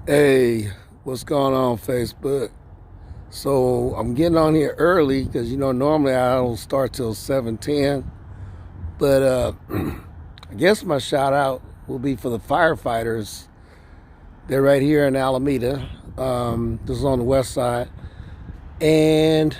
Hey, what's going on, Facebook? So I'm getting on here early because normally I don't start till 7:10. But I guess my shout out will be for the firefighters. They're right here in Alameda. This is on the west side, and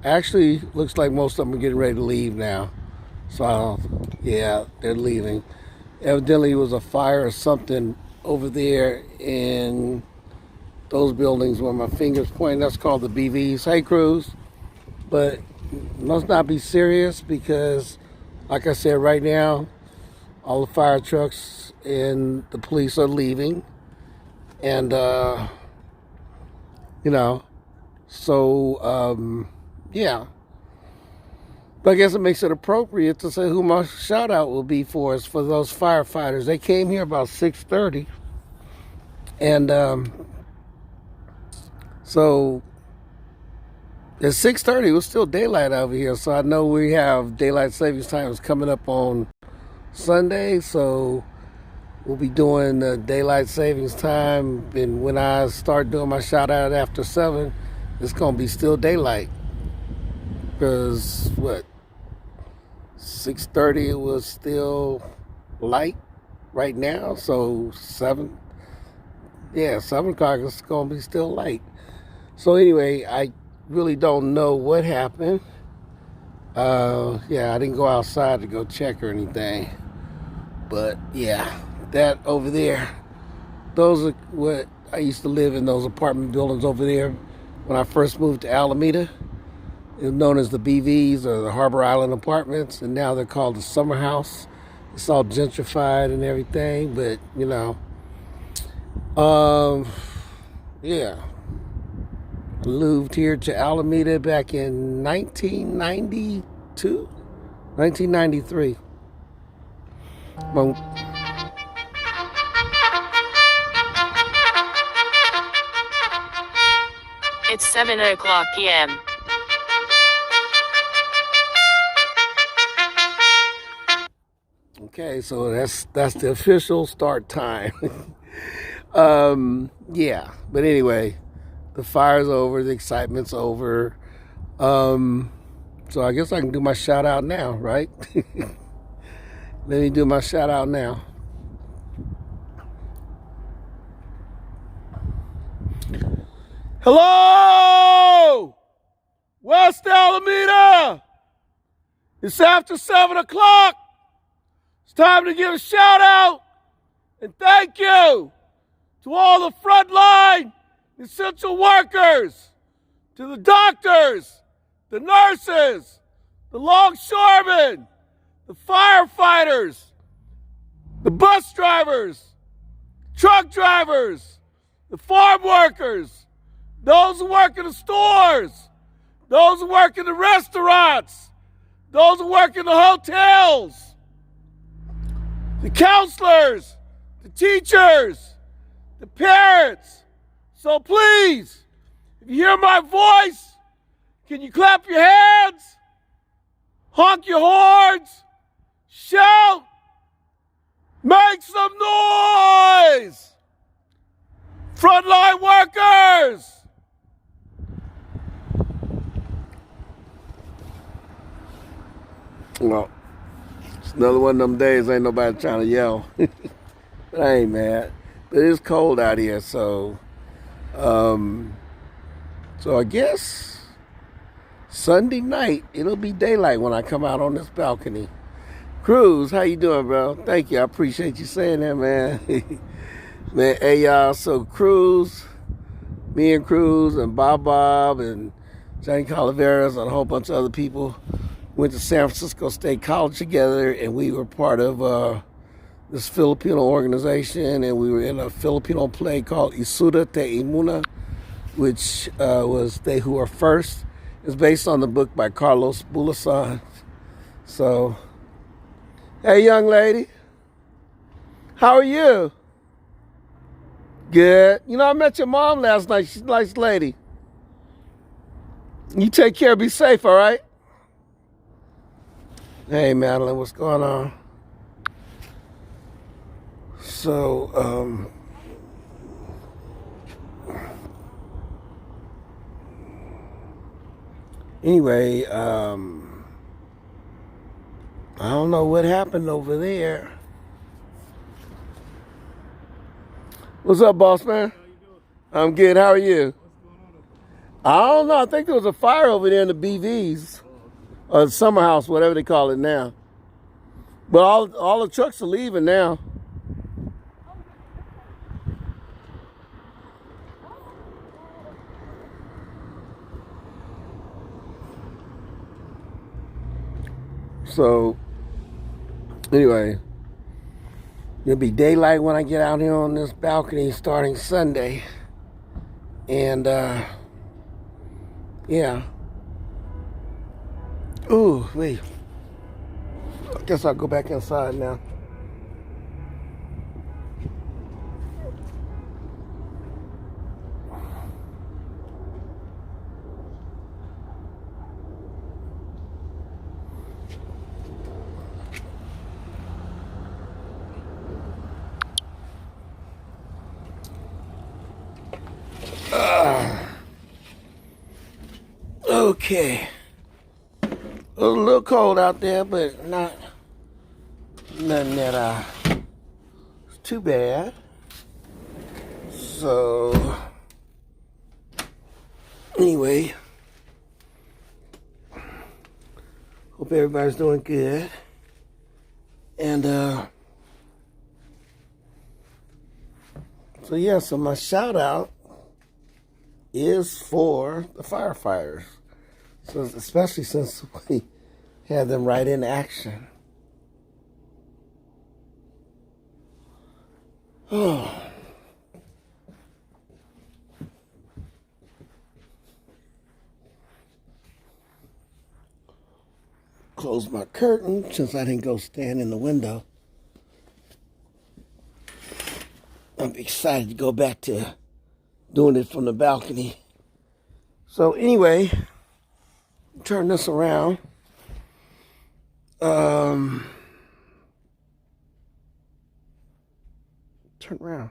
actually looks like most of them are getting ready to leave now. So yeah, they're leaving. Evidently, it was a fire or something over there in those buildings where my finger's pointing. That's called the BVs. Hey, crews. But must not be serious because, like I said, right now, all the fire trucks and the police are leaving. And, yeah. But I guess it makes it appropriate to say who my shout out will be for is for those firefighters. They came here about 6:30. And, so at 6:30, it was still daylight over here. So I know we have daylight savings times coming up on Sunday. So we'll be doing the daylight savings time. And when I start doing my shout out after 7, it's going to be still daylight. Because 6:30, it was still light right now. So 7 o'clock is going to be still light. So anyway, I really don't know what happened. I didn't go outside to go check or anything. But yeah, that over there, those are what I used to live in, those apartment buildings over there when I first moved to Alameda. It was known as the BVs or the Harbor Island Apartments, and now they're called the Summer House. It's all gentrified and everything, but yeah. I moved here to Alameda back in 1992, 1993. It's 7:00 p.m. Okay, so that's the official start time. But anyway, the fire's over, the excitement's over. So I guess I can do my shout out now, right? Let me do my shout out now. Hello, West Alameda. It's after 7 o'clock. It's time to give a shout out and thank you to all the frontline essential workers, to the doctors, the nurses, the longshoremen, the firefighters, the bus drivers, truck drivers, the farm workers, those who work in the stores, those who work in the restaurants, those who work in the hotels, the counselors, the teachers, the parents. So please, if you hear my voice, can you clap your hands, honk your horns, shout, make some noise? Frontline workers! Well, it's another one of them days ain't nobody trying to yell. But I ain't mad. But it's cold out here, so I guess Sunday night it'll be daylight when I come out on this balcony. Cruz, how you doing, bro? Thank you. I appreciate you saying that, man. Man, hey y'all, so Cruz, me and Cruz and Bob and Johnny Calaveras and a whole bunch of other people went to San Francisco State College together, and we were part of this Filipino organization, and we were in a Filipino play called Isuda Te Imuna, which was They Who Are First. It's based on the book by Carlos Bulasan. So, hey, young lady, how are you? Good. I met your mom last night. She's a nice lady. You take care. Be safe, all right? Hey, Madeline, what's going on? So, Anyway, I don't know what happened over there. What's up, boss man? I'm good. How are you? I don't know. I think there was a fire over there in the BVs, or the summer house, whatever they call it now. But all the trucks are leaving now. So anyway, it'll be daylight when I get out here on this balcony starting Sunday. And yeah. Ooh, wait. I guess I'll go back inside now. Okay. It was a little cold out there, but nothing that too bad. So anyway, hope everybody's doing good. And so yeah, so my shout out is for the firefighters. So especially since we had them right in action. Oh. Close my curtain since I didn't go stand in the window. I'm excited to go back to doing it from the balcony. So anyway, turn this around. Turn around.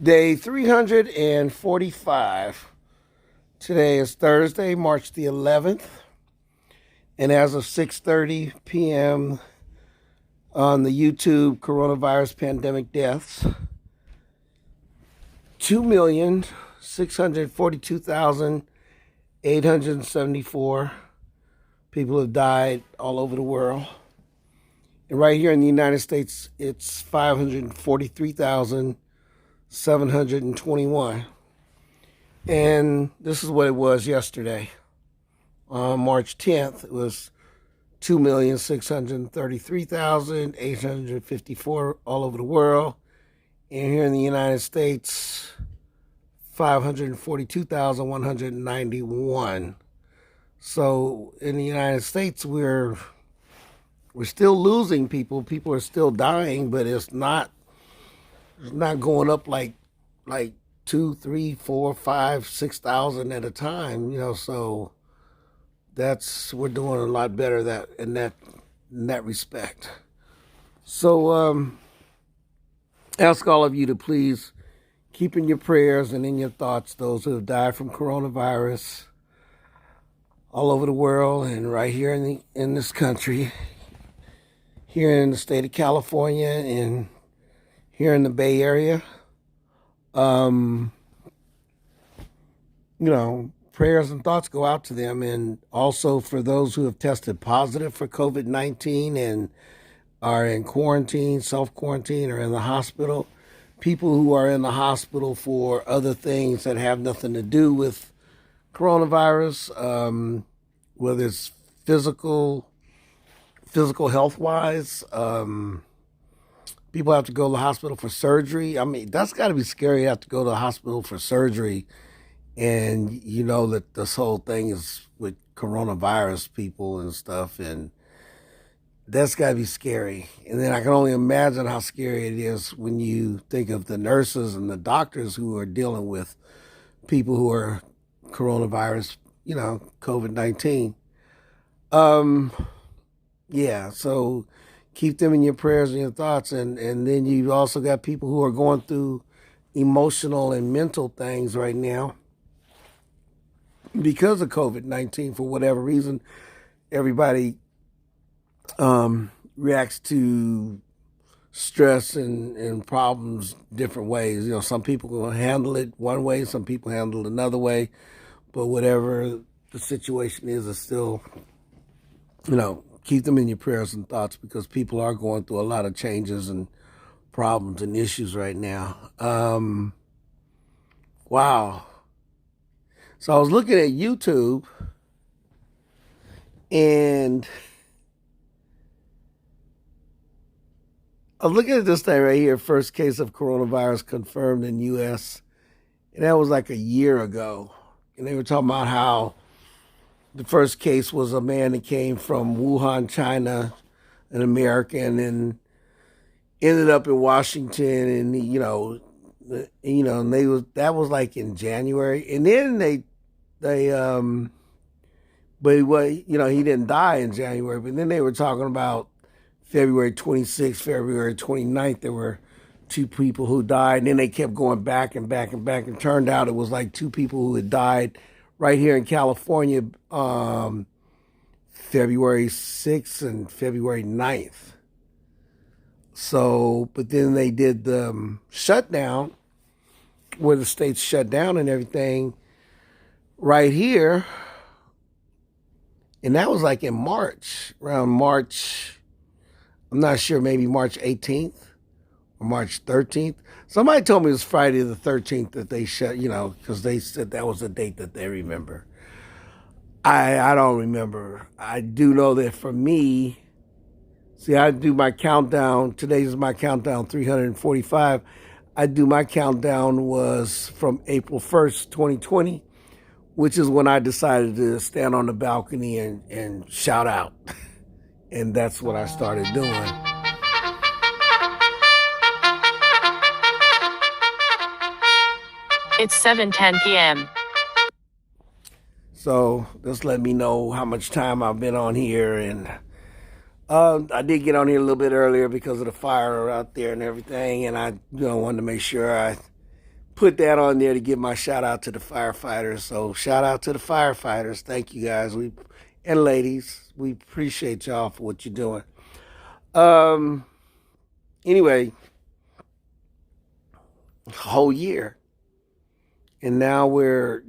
Day 345. Today is Thursday, March the 11th. And as of 6:30 p.m. on the YouTube coronavirus pandemic deaths, 2,642,874 people have died all over the world. And right here in the United States, it's 543,721. And this is what it was yesterday. On March 10th, it was 2,633,854 all over the world. And here in the United States, 542,191. So in the United States, we're still losing people. People are still dying, but it's not going up like 2, 3, 4, 5, 6,000 at a time. So we're doing a lot better in that respect. So ask all of you to please keep in your prayers and in your thoughts those who have died from coronavirus all over the world and right here in this country, here in the state of California and here in the Bay Area. Prayers and thoughts go out to them, and also for those who have tested positive for COVID-19 and are in quarantine, self-quarantine, or in the hospital. People who are in the hospital for other things that have nothing to do with coronavirus, whether it's physical health-wise. People have to go to the hospital for surgery. I mean, that's got to be scary to have to go to the hospital for surgery. And you know that this whole thing is with coronavirus people and stuff. And that's got to be scary. And then I can only imagine how scary it is when you think of the nurses and the doctors who are dealing with people who are coronavirus, COVID-19. Yeah, so keep them in your prayers and your thoughts. And then you've also got people who are going through emotional and mental things right now. because of COVID-19, for whatever reason, everybody reacts to stress and problems different ways. Some people will handle it one way, some people handle it another way, but whatever the situation is, it's still, keep them in your prayers and thoughts because people are going through a lot of changes and problems and issues right now. Wow. So I was looking at YouTube and I was looking at this thing right here, first case of coronavirus confirmed in U.S. And that was like a year ago. And they were talking about how the first case was a man that came from Wuhan, China, an American, and ended up in Washington. And and that was like in January. And then but he didn't die in January. But then they were talking about February 26th, February 29th, there were two people who died. And then they kept going back and back and back. And turned out it was like two people who had died right here in California, February 6th and February 9th. So, but then they did the shutdown where the states shut down and everything right here. And that was like in March, around March, I'm not sure, maybe March 18th or March 13th. Somebody told me it was Friday the 13th that they shut, because they said that was the date that they remember. I don't remember. I do know that for me, see, I do my countdown. Today's my countdown 345. I do my countdown was from April 1st, 2020, which is when I decided to stand on the balcony and shout out. And that's what I started doing. It's 7:10 p.m. So just let me know how much time I've been on here. And I did get on here a little bit earlier because of the fire out there and everything. And I wanted to make sure I put that on there to give my shout out to the firefighters. So shout out to the firefighters. Thank you guys. And ladies, we appreciate y'all for what you're doing. Anyway, whole year. And now we're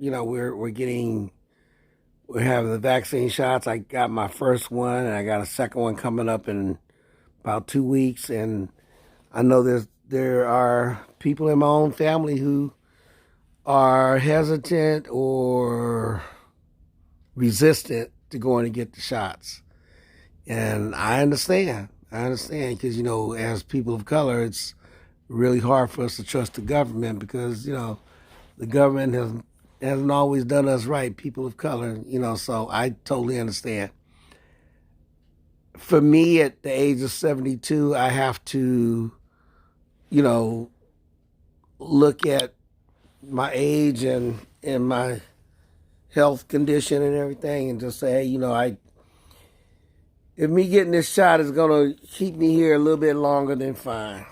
having the vaccine shots. I got my first one and I got a second one coming up in about 2 weeks. And I know there are people in my own family who are hesitant or resistant to going to get the shots. And I understand because, as people of color, it's really hard for us to trust the government because, the government hasn't always done us right, people of color, so I totally understand. For me, at the age of 72, I have to, look at my age and my health condition and everything and just say, hey, if me getting this shot is going to keep me here a little bit longer, then fine.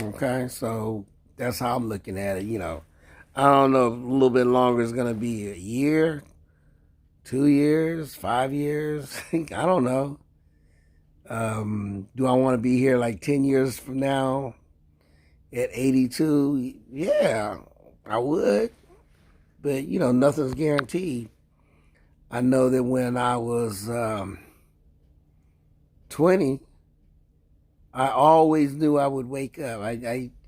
Okay, so that's how I'm looking at it, I don't know if a little bit longer is going to be a year, 2 years, 5 years. I don't know. Do I want to be here like 10 years from now at 82? Yeah, I would. But, nothing's guaranteed. I know that when I was 20, I always knew I would wake up.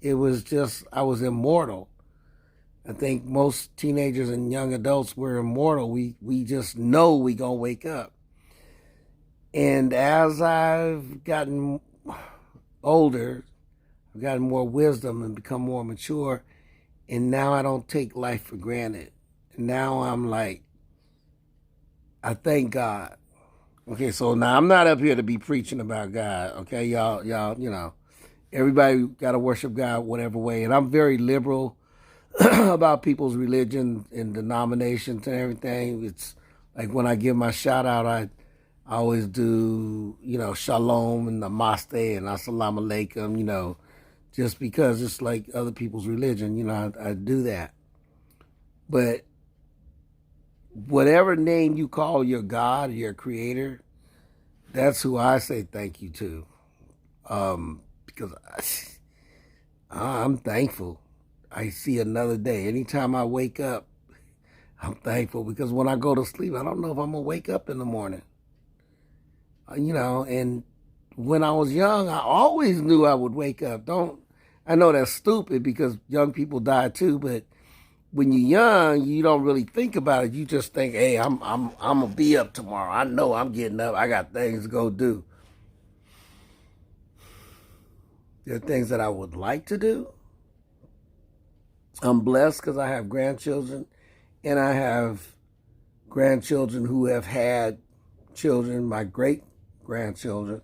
It was just, I was immortal. I think most teenagers and young adults were immortal. We just know we gonna wake up. And as I've gotten older, I've gotten more wisdom and become more mature, and now I don't take life for granted. And now I'm like, I thank God. Okay, so now I'm not up here to be preaching about God. Okay, y'all, everybody got to worship God whatever way. And I'm very liberal about people's religion and denominations and everything. It's like when I give my shout out, I always do, shalom and namaste and assalamu alaikum, just because it's like other people's religion, I do that. But whatever name you call your God, your creator, that's who I say thank you to. Because I'm thankful. I see another day. Anytime I wake up, I'm thankful because when I go to sleep, I don't know if I'm gonna wake up in the morning. And when I was young, I always knew I would wake up. Don't I know that's stupid because young people die too, but when you're young, you don't really think about it. You just think, "Hey, I'm gonna be up tomorrow. I know I'm getting up. I got things to go do." There are things that I would like to do. I'm blessed because I have grandchildren, and I have grandchildren who have had children, my great grandchildren.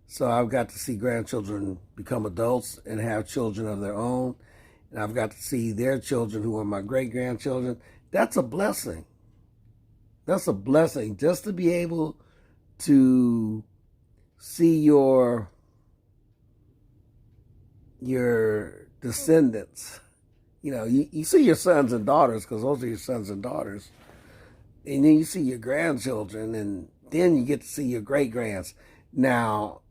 So I've got to see grandchildren become adults and have children of their own. And I've got to see their children who are my great grandchildren. That's a blessing. That's a blessing just to be able to see your descendants. You see your sons and daughters because those are your sons and daughters. And then you see your grandchildren, and then you get to see your great grands. Now,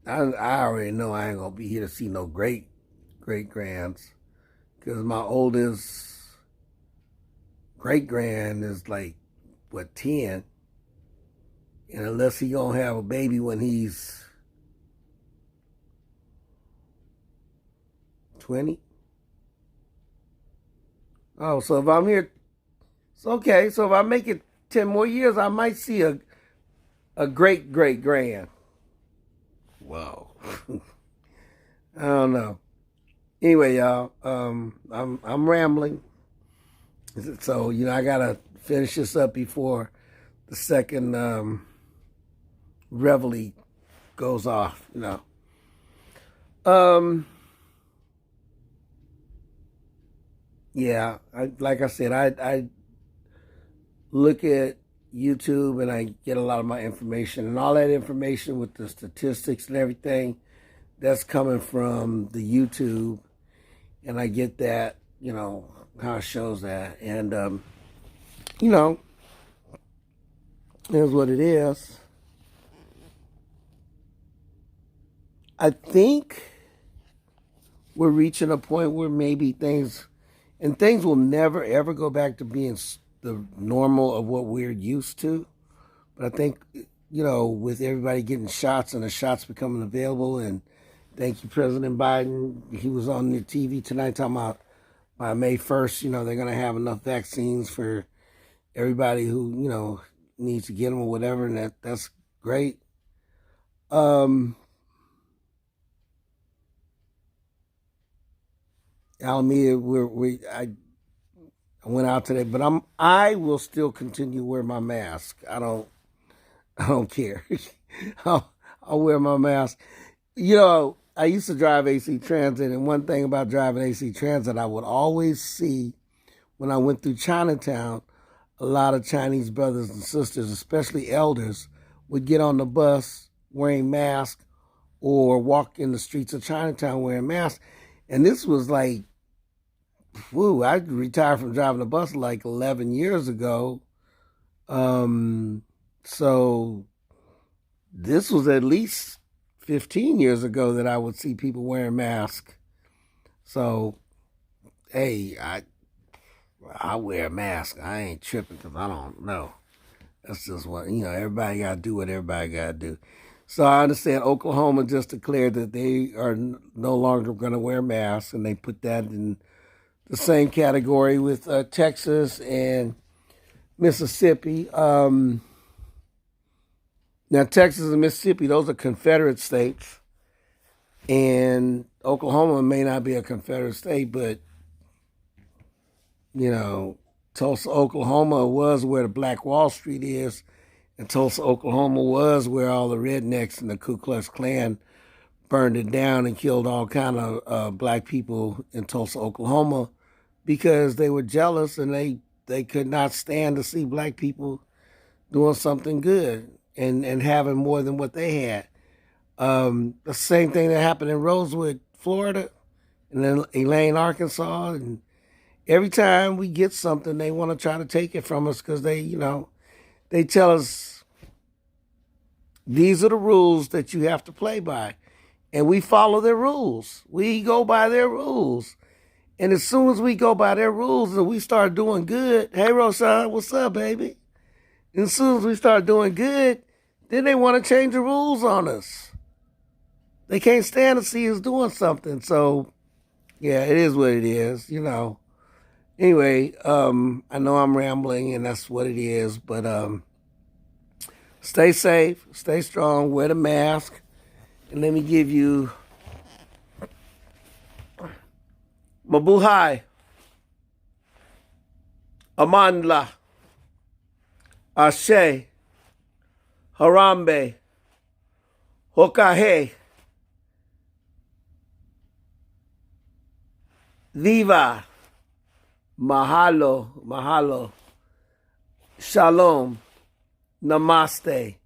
I already know I ain't gonna be here to see no great grands because my oldest great grand is like 10, and unless he gonna have a baby when he's 20. Oh, so if I'm here, it's okay. So if I make it 10 more years, I might see a great grand. Whoa. I don't know. Anyway, y'all, I'm rambling. So, I gotta finish this up before the second reveille goes off, Yeah, like I said, I look at YouTube and I get a lot of my information, and all that information with the statistics and everything that's coming from the YouTube, and I get that, how it shows that, and here's what it is. I think we're reaching a point where maybe things will never ever go back to being the normal of what we're used to. But I think, with everybody getting shots and the shots becoming available, and thank you, President Biden. He was on the TV tonight talking about by May 1st, they're going to have enough vaccines for everybody who, needs to get them or whatever, and that's great. Alameda, I went out today, but I will still continue to wear my mask. I don't care. I'll wear my mask. I used to drive AC Transit, and one thing about driving AC Transit, I would always see when I went through Chinatown, a lot of Chinese brothers and sisters, especially elders, would get on the bus wearing masks or walk in the streets of Chinatown wearing masks. And this was like, I retired from driving a bus like 11 years ago. So this was at least 15 years ago that I would see people wearing masks. So, hey, I wear a mask. I ain't tripping because I don't know. That's just what, everybody got to do what everybody got to do. So I understand Oklahoma just declared that they are no longer going to wear masks, and they put that in the same category with Texas and Mississippi. Now, Texas and Mississippi, those are Confederate states. And Oklahoma may not be a Confederate state, but, Tulsa, Oklahoma was where the Black Wall Street is. And Tulsa, Oklahoma was where all the rednecks and the Ku Klux Klan burned it down and killed all kind of black people in Tulsa, Oklahoma, because they were jealous and they could not stand to see black people doing something good and having more than what they had. The same thing that happened in Rosewood, Florida, and then Elaine, Arkansas, and every time we get something, they want to try to take it from us because they tell us these are the rules that you have to play by. And we follow their rules. We go by their rules. And as soon as we go by their rules and we start doing good, hey, Roshan, what's up, baby? And as soon as we start doing good, then they want to change the rules on us. They can't stand to see us doing something. So, yeah, it is what it is, Anyway, I know I'm rambling and that's what it is, but stay safe, stay strong, wear the mask, and let me give you Mabuhay, Amandla, Ashe, Harambe, Hokahe, Viva, Mahalo, Shalom, Namaste,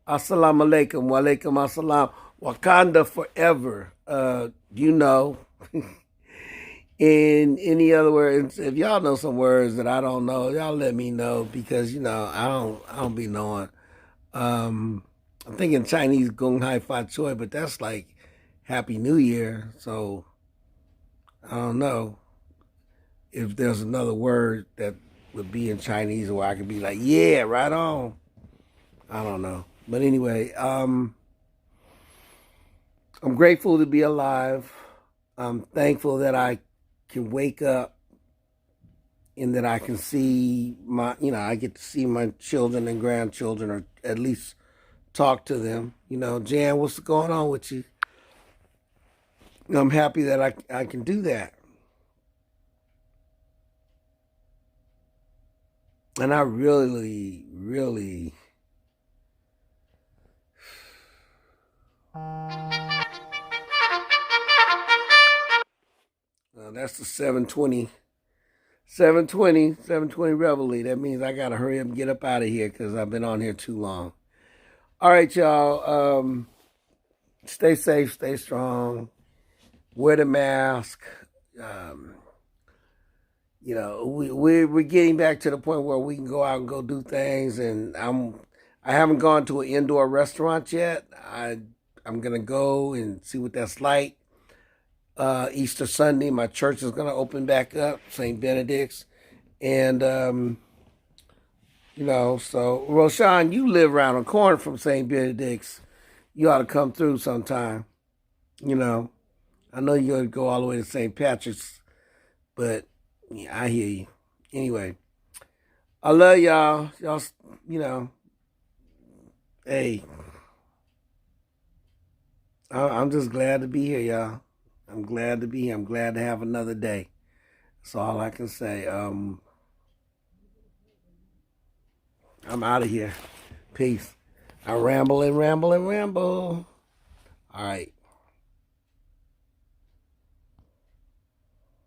Assalamu alaikum, wa alaikum assalam, Wakanda forever. In any other words, if y'all know some words that I don't know, y'all let me know because I don't be knowing. I'm thinking Chinese Gong Hai Fa Choi, but that's like Happy New Year. So I don't know if there's another word that would be in Chinese where I could be like, yeah, right on. I don't know. But anyway, I'm grateful to be alive. I'm thankful that I can wake up and that I can see I get to see my children and grandchildren, or at least talk to them. Jan, what's going on with you? I'm happy that I can do that. And I really, really that's the 720 Reveille. That means I gotta hurry up and get up out of here because I've been on here too long. All right, y'all. Stay safe, stay strong, wear the mask. We're getting back to the point where we can go out and go do things, and I haven't gone to an indoor restaurant yet. I'm gonna go and see what that's like. Easter Sunday, my church is gonna open back up, St. Benedict's, and so Roshan, you live around the corner from St. Benedict's. You ought to come through sometime. I know you're gonna go all the way to St. Patrick's, but yeah, I hear you. Anyway, I love y'all. Y'all, hey, I'm just glad to be here, y'all. I'm glad to be here. I'm glad to have another day. That's all I can say. I'm out of here. Peace. I ramble and ramble and ramble. All right.